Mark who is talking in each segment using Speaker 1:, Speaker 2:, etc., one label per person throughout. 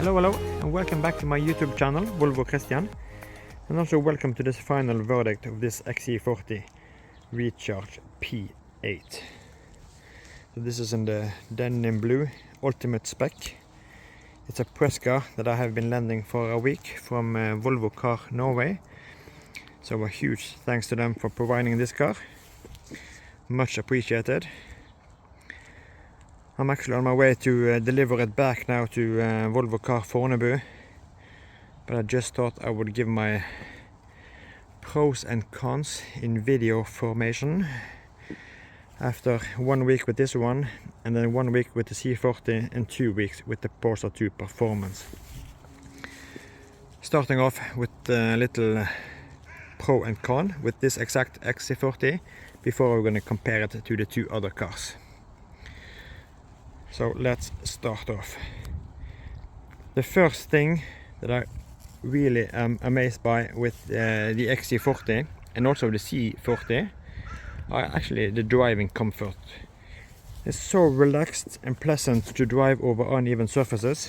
Speaker 1: Hello, and welcome back to my YouTube channel, Volvo Christian, and also welcome to this final verdict of this XC40 Recharge P8. So this is in the denim blue ultimate spec. It's a press car that I have been lending for a week from Volvo Car Norway. So a huge thanks to them for providing this car. Much appreciated. I'm actually on my way to deliver it back now to Volvo Car Fornebu, but I just thought I would give my pros and cons in video formation after 1 week with this one, and then 1 week with the C40 and 2 weeks with the Polestar 2 Performance. Starting off with a little pro and con with this exact XC40 before we're going to compare it to the two other cars. So let's start off. The first thing that I really am amazed by with the XC40 and also the C40 are actually the driving comfort. It's so relaxed and pleasant to drive over uneven surfaces.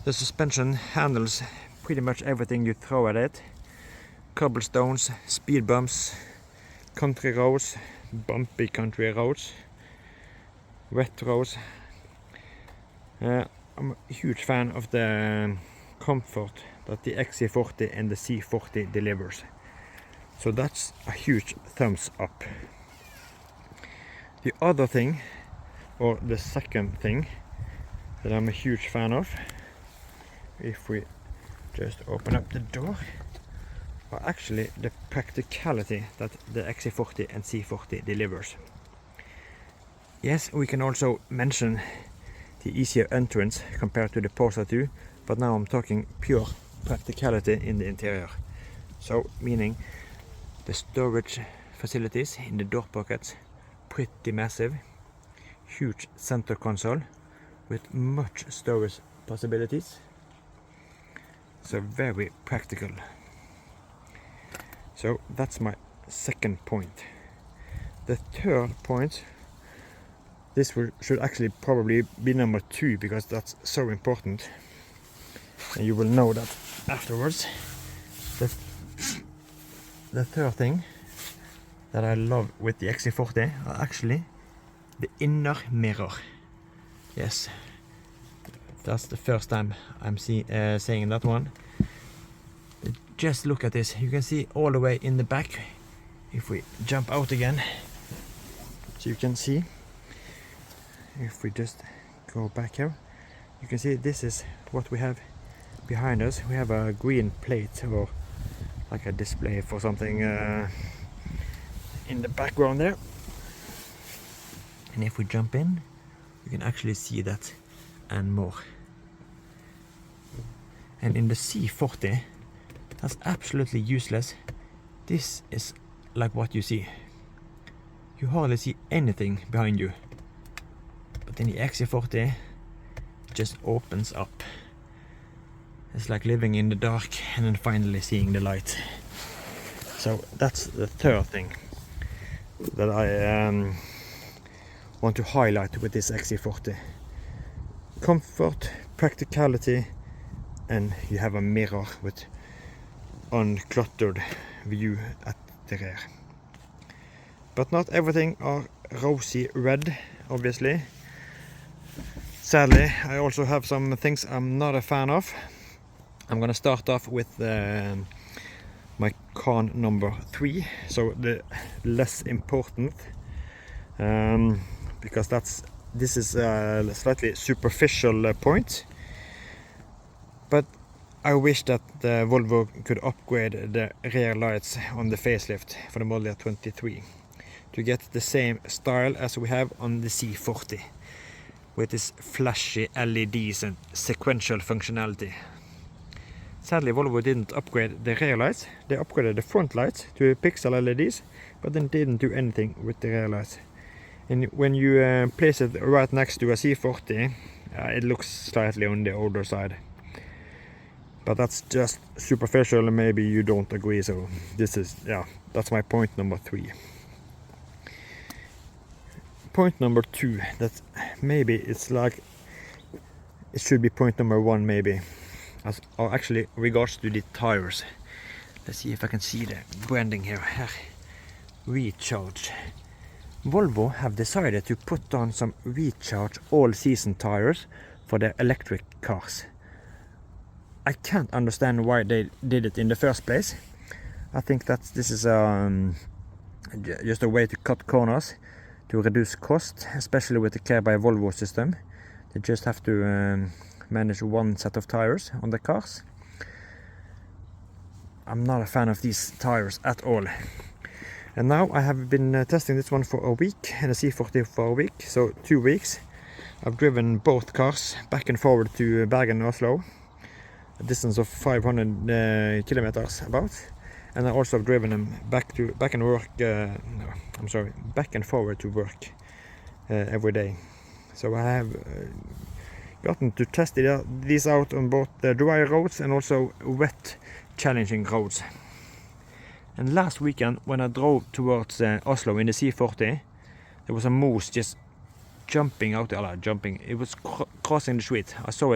Speaker 1: The suspension handles pretty much everything you throw at it. Cobblestones, speed bumps, country roads, bumpy country roads, wet roads. I'm a huge fan of the comfort that the XC40 and the C40 delivers. So that's a huge thumbs up. The other thing, or the second thing that I'm a huge fan of, if we just open up the door, are actually the practicality that the XC40 and C40 delivers. Yes, we can also mention the easier entrance compared to the Polestar 2, but now I'm talking pure practicality in the interior. So, meaning the storage facilities in the door pockets, pretty massive, huge center console with much storage possibilities. So very practical. So that's my second point. The third point, this should actually probably be number 2 because that's so important, and you will know that afterwards. The third thing that I love with the XC40 are actually the inner mirror. Yes, that's the first time I'm saying that one. Just look at this, you can see all the way in the back. If we jump out again, so you can see, if we just go back here, you can see this is what we have behind us. We have a green plate, or like a display for something in the background there. And if we jump in, you can actually see that and more. And in the C40, that's absolutely useless. This is like what you see. You hardly see anything behind you. But in the XC40, it just opens up. It's like living in the dark and then finally seeing the light. So that's the third thing that I want to highlight with this XC40. Comfort, practicality, and you have a mirror with uncluttered view at the rear. But not everything are rosy red, obviously. Sadly, I also have some things I'm not a fan of. I'm gonna start off with my con number 3, so the less important, because this is a slightly superficial point, but I wish that the Volvo could upgrade the rear lights on the facelift for the model year 23 to get the same style as we have on the C40, with its flashy LEDs and sequential functionality. Sadly, Volvo didn't upgrade the rear lights. They upgraded the front lights to pixel LEDs, but then didn't do anything with the rear lights. And when you place it right next to a C40, it looks slightly on the older side. But that's just superficial, and maybe you don't agree, so this is, that's my point number 3. Point number 2, that maybe it's like it should be point number 1 maybe. Or actually regards to the tires. Let's see if I can see the branding here. Recharge. Volvo have decided to put on some Recharge all-season tires for their electric cars. I can't understand why they did it in the first place. I think that this is just a way to cut corners, to reduce cost, especially with the Care by Volvo system. They just have to manage one set of tires on the cars. I'm not a fan of these tires at all. And now I have been testing this one for a week, and the C40 for a week, so 2 weeks. I've driven both cars back and forward to Bergen and Oslo, a distance of 500 kilometers about. And I also have driven them back and forward to work every day. So I have gotten to test these out on both the dry roads and also wet, challenging roads. And last weekend, when I drove towards Oslo in the C40, there was a moose just jumping out there. It was crossing the street. I saw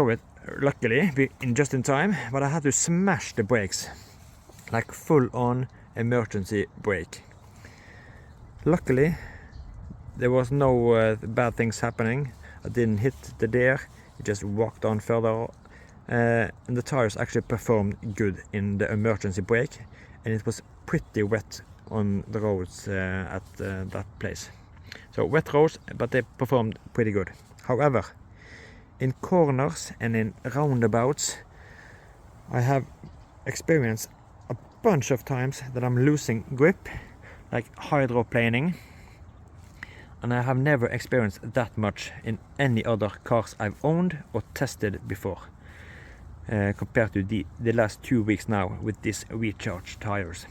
Speaker 1: it luckily just in time, but I had to smash the brakes, like full-on emergency brake. Luckily, there was no bad things happening. I didn't hit the deer. It just walked on further. And the tires actually performed good in the emergency brake, and it was pretty wet on the roads at that place. So wet roads, but they performed pretty good. However, in corners and in roundabouts, I have experienced a bunch of times that I'm losing grip, like hydroplaning, and I have never experienced that much in any other cars I've owned or tested before. Compared to the last 2 weeks now with these Recharge tires.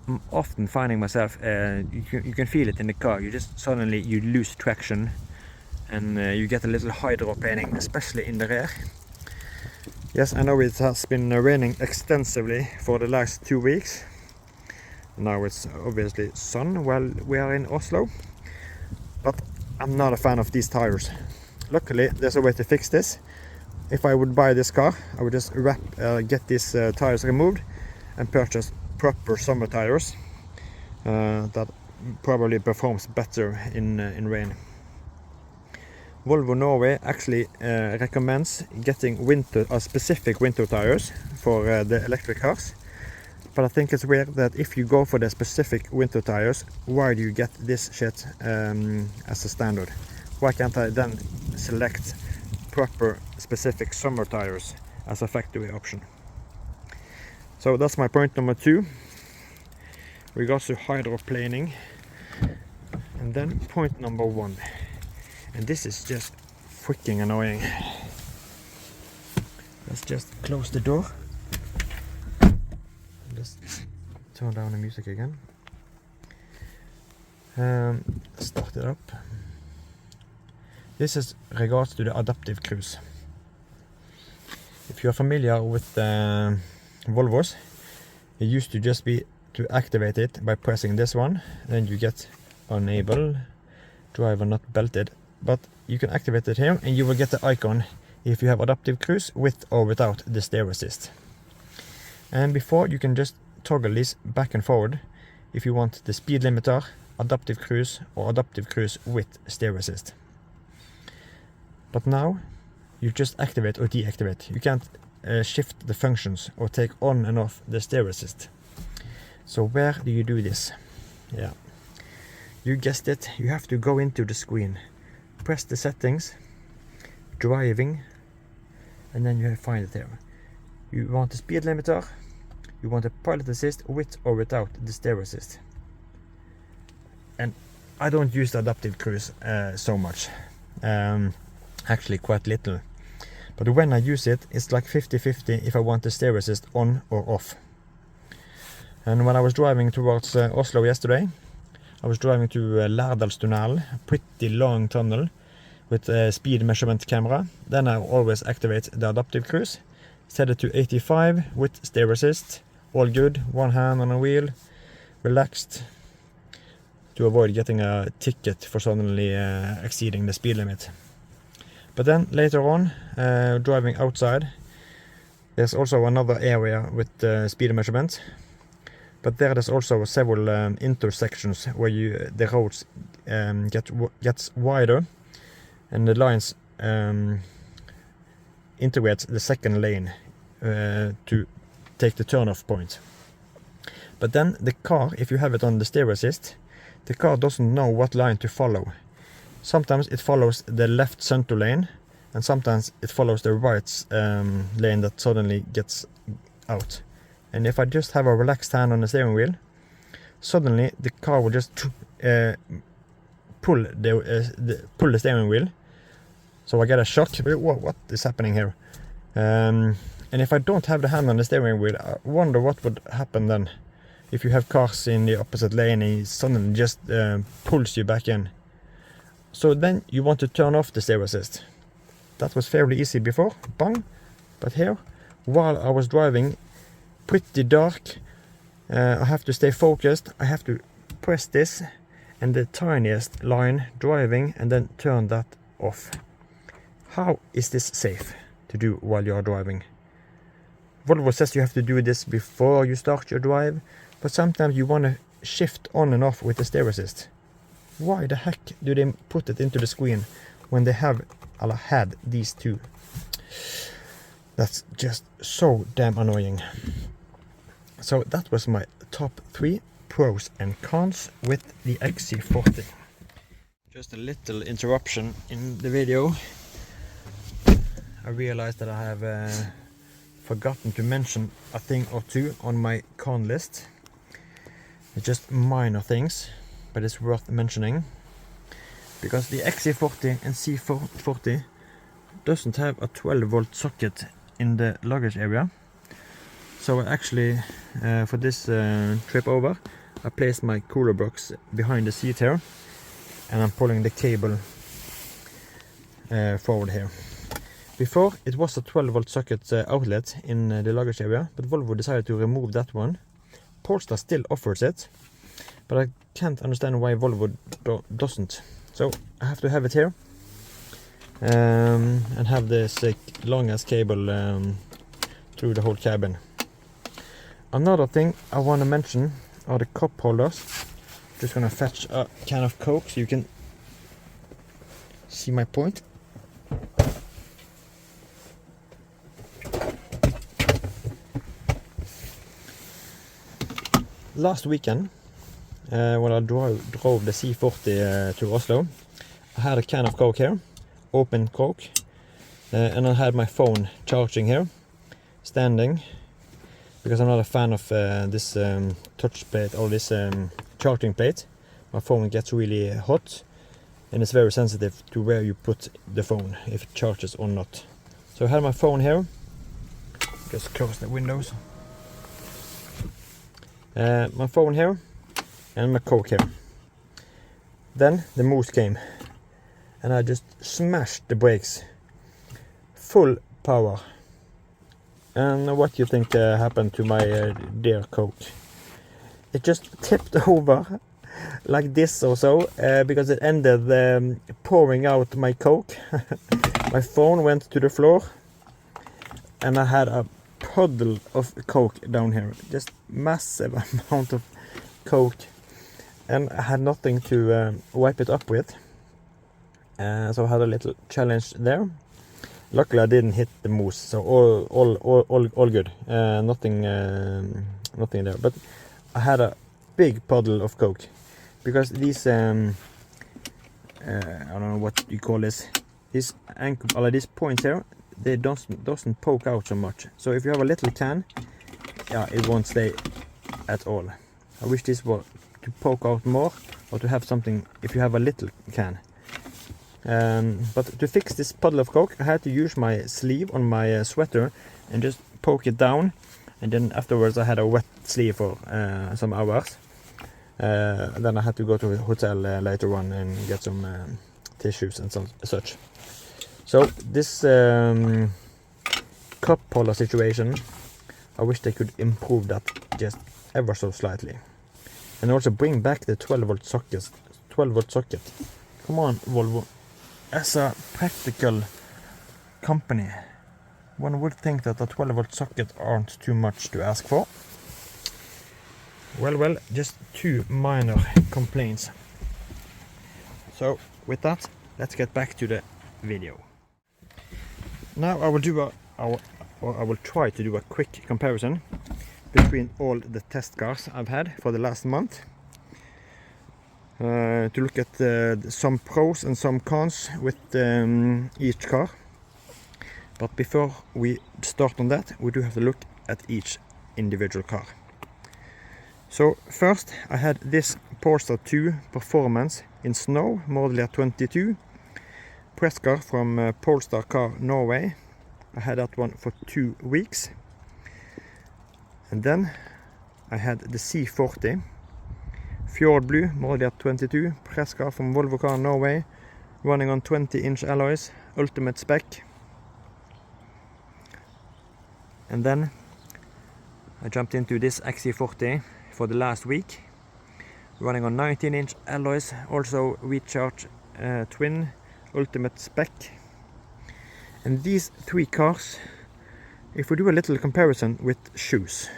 Speaker 1: I'm often finding myself, you can feel it in the car, you lose traction, and you get a little hydroplaning, especially in the rear. Yes, I know it has been raining extensively for the last 2 weeks. Now it's obviously sun while we are in Oslo, but I'm not a fan of these tires. Luckily, there's a way to fix this. If I would buy this car, I would just get these tires removed and purchase proper summer tires that probably performs better in rain. Volvo Norway actually recommends getting specific winter tires for the electric cars. But I think it's weird that if you go for the specific winter tires, why do you get this shit as a standard? Why can't I then select proper specific summer tires as a factory option? So that's my point number 2 regards to hydroplaning. And then point number 1, and this is just freaking annoying. Let's just close the door. Just turn down the music again. Start it up. This is regards to the adaptive cruise. If you're familiar with Volvos, it used to just be to activate it by pressing this one, then you get unable, driver not belted. But you can activate it here and you will get the icon if you have adaptive cruise with or without the steer assist. And before, you can just toggle this back and forward if you want the speed limiter, adaptive cruise, or adaptive cruise with steer assist. But now you just activate or deactivate. You can't shift the functions or take on and off the steer assist. So where do you do this? Yeah, you guessed it, you have to go into the screen, press the settings, driving, and then you find it here. You want the speed limiter, you want a pilot assist with or without the steer assist. And I don't use the adaptive cruise so much. Actually quite little, but when I use it, it's like 50-50 if I want the steer assist on or off. And when I was driving towards Oslo yesterday, I was driving to Lærdalstunnelen, a pretty long tunnel with a speed measurement camera. Then I always activate the adaptive cruise, set it to 85 with steer assist, all good, one hand on a wheel, relaxed, to avoid getting a ticket for suddenly exceeding the speed limit. But then later on, driving outside, there's also another area with speed measurement. But there's also several intersections where the roads gets wider, and the lines integrate the second lane to take the turn-off point. But then the car, if you have it on the stereo assist, the car doesn't know what line to follow. Sometimes it follows the left center lane, and sometimes it follows the right lane that suddenly gets out. And if I just have a relaxed hand on the steering wheel, suddenly the car will just pull the steering wheel. So I get a shock. Whoa, what is happening here? And if I don't have the hand on the steering wheel, I wonder what would happen then. If you have cars in the opposite lane and it suddenly just pulls you back in. So then you want to turn off the stereo assist. That was fairly easy before, bang. But here, while I was driving, pretty dark, I have to stay focused. I have to press this and the tiniest line driving and then turn that off. How is this safe to do while you are driving? Volvo says you have to do this before you start your drive, but sometimes you want to shift on and off with the stereo assist. Why the heck do they put it into the screen when they had these two? That's just so damn annoying. So that was my top 3 pros and cons with the XC40. Just a little interruption in the video. I realized that I have forgotten to mention a thing or two on my con list. It's just minor things, but it's worth mentioning. Because the XC40 and C40 doesn't have a 12-volt socket in the luggage area. So I actually, for this trip over, I placed my cooler box behind the seat here, and I'm pulling the cable forward here. Before, it was a 12-volt socket outlet in the luggage area, but Volvo decided to remove that one. Polestar still offers it, but I can't understand why Volvo doesn't. So I have to have it here, and have this longest cable through the whole cabin. Another thing I want to mention are the cup holders. Just gonna fetch a can of Coke so you can see my point. Last weekend, when I drove the C40 to Oslo, I had a can of Coke here, open Coke, and I had my phone charging here, standing, because I'm not a fan of this touch plate or this charging plate. My phone gets really hot, and it's very sensitive to where you put the phone, if it charges or not. So I had my phone here, just close the windows. My phone here, and my Coke here. Then the moose came, and I just smashed the brakes, full power. And what do you think happened to my dear Coke? It just tipped over like this or so, because it ended pouring out my Coke. My phone went to the floor, and I had a puddle of Coke down here, just massive amount of Coke, and I had nothing to wipe it up with, so I had a little challenge there. Luckily I didn't hit the moose, so all good, nothing there, but I had a big puddle of Coke, because these I don't know what you call this, these points here, they doesn't poke out so much. So if you have a little can, yeah, it won't stay at all. I wish this were to poke out more, or to have something if you have a little can. But to fix this puddle of Coke, I had to use my sleeve on my sweater and just poke it down, and then afterwards I had a wet sleeve for some hours. Then I had to go to a hotel later on and get some tissues and such. So this cup holder situation, I wish they could improve that just ever so slightly. And also bring back the 12-volt socket. 12-volt socket. Come on, Volvo. As a practical company, one would think that a 12-volt socket aren't too much to ask for. Well, just 2 minor complaints. So with that, let's get back to the video. Now I will try to do a quick comparison between all the test cars I've had for the last month. To look at some pros and some cons with each car. But before we start on that, we do have to look at each individual car. So first I had this Polestar 2 Performance in snow, model year 22. Press car from Polestar Car Norway. I had that one for 2 weeks. And then I had the C40 Fjord Blue, model year 22. Press car from Volvo Car Norway. Running on 20-inch alloys, ultimate spec. And then I jumped into this XC40 for the last week, running on 19-inch alloys, also Recharge Twin, ultimate spec. And these 3 cars, if we do a little comparison with shoes,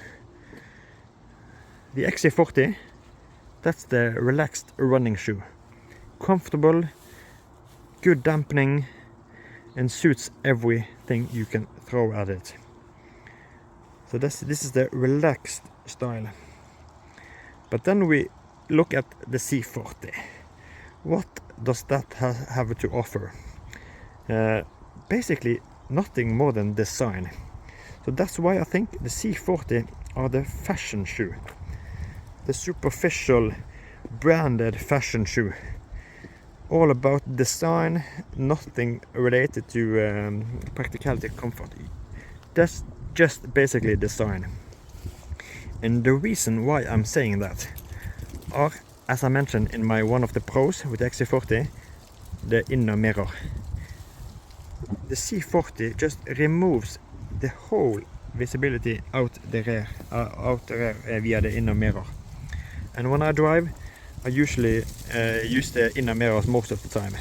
Speaker 1: the XC40, that's the relaxed running shoe. Comfortable, good dampening, and suits everything you can throw at it. So this is the relaxed style. But then we look at the C40. What does that have to offer? Basically nothing more than design. So that's why I think the C40 are the fashion shoe. The superficial branded fashion shoe. All about design, nothing related to practicality, comfort. That's just basically design. And the reason why I'm saying that are, as I mentioned in my one of the pros with the XC40, the inner mirror. The C40 just removes the whole visibility out the rear via the inner mirror. And when I drive, I usually use the inner mirrors most of the time,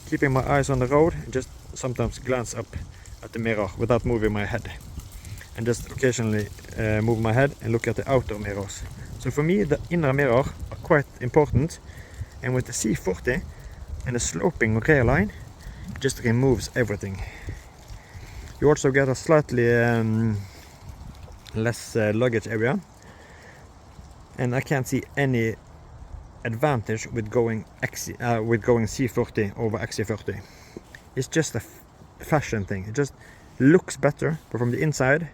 Speaker 1: keeping my eyes on the road, just sometimes glance up at the mirror without moving my head, and just occasionally move my head and look at the outer mirrors. So for me, the inner mirror are quite important, and with the C40 and the sloping rear line, it just removes everything. You also get a slightly less luggage area, and I can't see any advantage with going C40 over XC40. It's just a fashion thing. It just looks better, but from the inside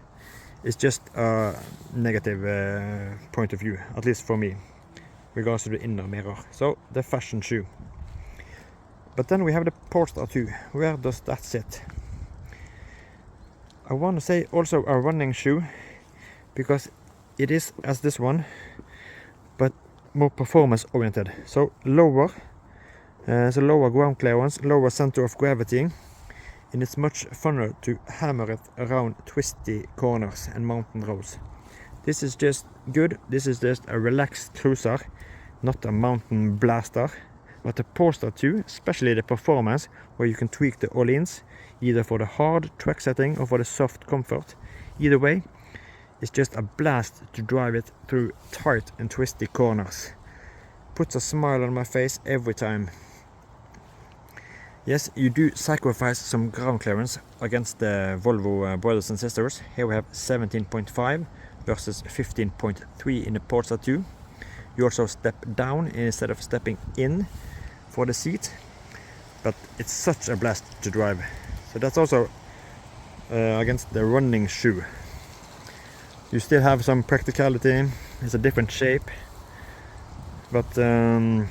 Speaker 1: it's just a negative point of view, at least for me, regards to the inner mirror. So the fashion shoe. But then we have the Polestar 2. Where does that sit? I want to say also a running shoe, because it is as this one, but more performance oriented. So lower ground clearance, lower center of gravity, and it's much funner to hammer it around twisty corners and mountain roads. This is just good. This is just a relaxed cruiser, not a mountain blaster. But the Polestar 2, especially the performance, where you can tweak the all-ins, either for the hard track setting or for the soft comfort. Either way, it's just a blast to drive it through tight and twisty corners. Puts a smile on my face every time. Yes, you do sacrifice some ground clearance against the Volvo brothers and sisters. Here we have 17.5 versus 15.3 in the Polestar 2. You also step down instead of stepping in for the seat, but it's such a blast to drive. So that's also against the running shoe. You still have some practicality. It's a different shape, but the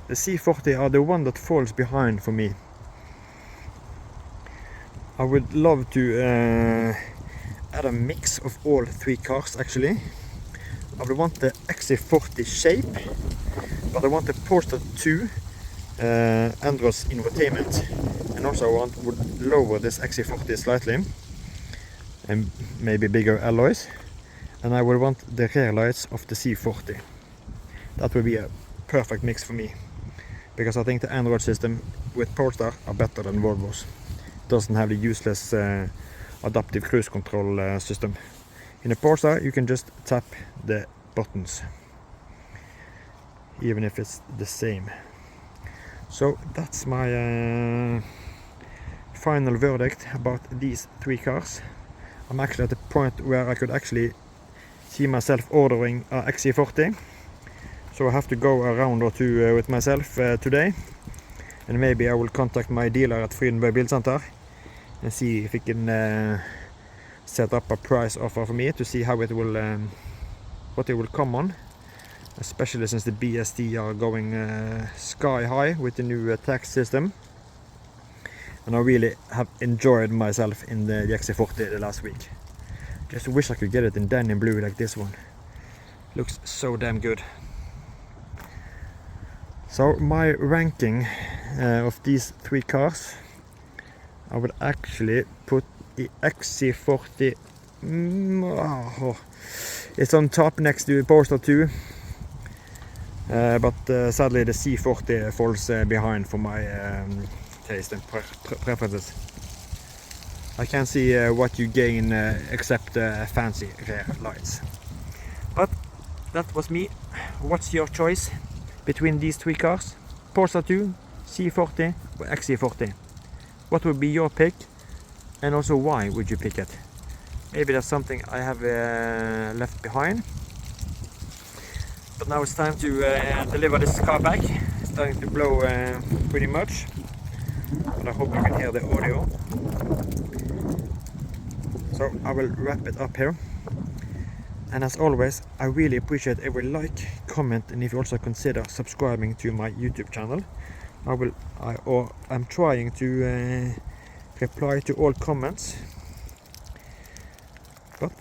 Speaker 1: C40 are the one that falls behind for me. I would love to add a mix of all 3 cars actually. I would want the XC40 shape, but I want the Polestar 2 Andros infotainment, and also would lower this XC40 slightly, and maybe bigger alloys, and I would want the rear lights of the C40. that would be a perfect mix for me, because I think the Android system with Polestar are better than Volvo's. Doesn't have the useless adaptive cruise control system. In a Polestar you can just tap the buttons, even if it's the same. So that's my final verdict about these three cars. I'm actually at the point where I could actually see myself ordering a XC40. So I have to go a round or two with myself today, and maybe I will contact my dealer at Frydenberg Bilcenter and see if he can set up a price offer for me to see how it will, what it will come on, especially since the BSD are going sky high with the new tax system. And I really have enjoyed myself in the XC40 the last week. Just wish I could get it in denim blue like this one. Looks so damn good. So my ranking of these three cars, I would actually put the XC40, it's on top next to Polestar 2, but sadly the C40 falls behind for my taste and preferences. I can't see what you gain except fancy rear lights. But that was me. What's your choice between these three cars? Polestar 2, C40 or XC40? What would be your pick, and also why would you pick it? Maybe that's something I have left behind. But now it's time to deliver this car back. It's starting to blow pretty much, but I hope you can hear the audio. So I will wrap it up here. And as always, I really appreciate every like, comment, and if you also consider subscribing to my YouTube channel. I'm trying to reply to all comments. But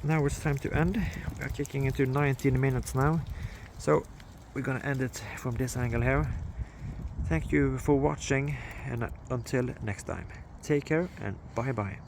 Speaker 1: now it's time to end. We are kicking into 19 minutes now. So we're gonna end it from this angle here. Thank you for watching, and until next time, take care and bye bye.